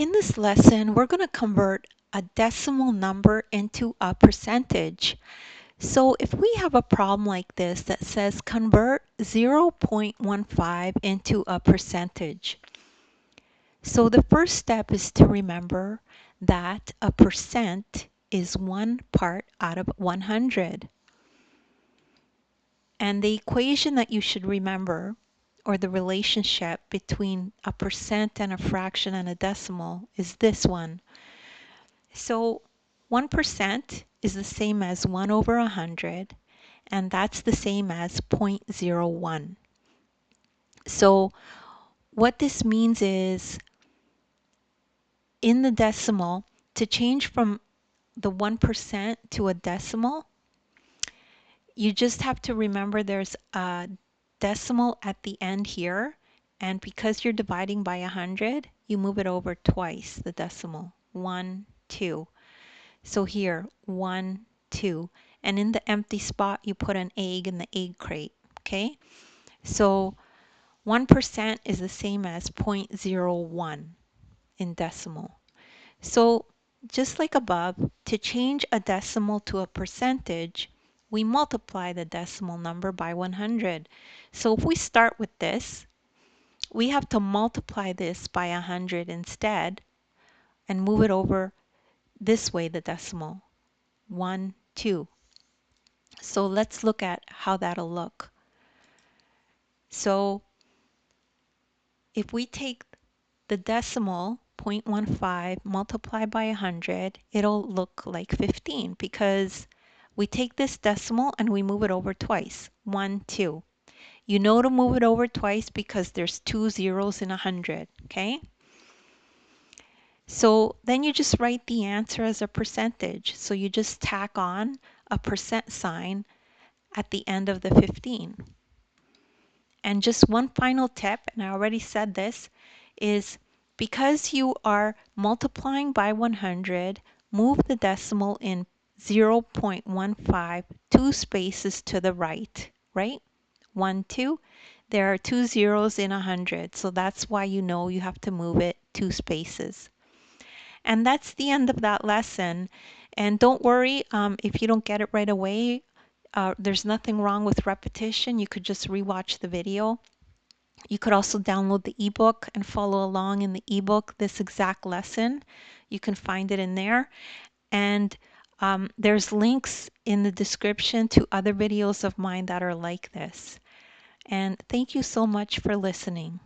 In this lesson, we're going to convert a decimal number into a percentage. So if we have a problem like this that says convert 0.15 into a percentage. So the first step is to remember that a percent is 1 part out of 100. And the equation that you should remember, or the relationship between a percent and a fraction and a decimal, is this one. So 1% is the same as 1 over 100, and that's the same as 0.01. So what this means is, in the decimal, to change from the 1% to a decimal, you just have to remember there's a decimal at the end here, and because you're dividing by 100, you move it over twice, the decimal. 1, 2. So here, 1, 2. And in the empty spot, you put an egg in the egg crate, okay? So 1% is the same as 0.01 in decimal. So just like above, to change a decimal to a percentage, we multiply the decimal number by 100. So if we start with this, we have to multiply this by 100 instead and move it over this way, the decimal. 1, 2. So let's look at how that'll look. So if we take the decimal 0.15 multiply by 100, it'll look like 15 because we take this decimal and we move it over twice. 1, 2. You know to move it over twice because there's 2 zeros in 100, okay? So then you just write the answer as a percentage. So you just tack on a percent sign at the end of the 15. And just one final tip, and I already said this, is because you are multiplying by 100, move the decimal in 0.15 two spaces to the right, right? 1, 2. There are 2 zeros in 100, so that's why you know you have to move it 2 spaces. And that's the end of that lesson. And don't worry if you don't get it right away. There's nothing wrong with repetition. You could just rewatch the video. You could also download the ebook and follow along in the ebook this exact lesson. You can find it in there. And there's links in the description to other videos of mine that are like this. And thank you so much for listening.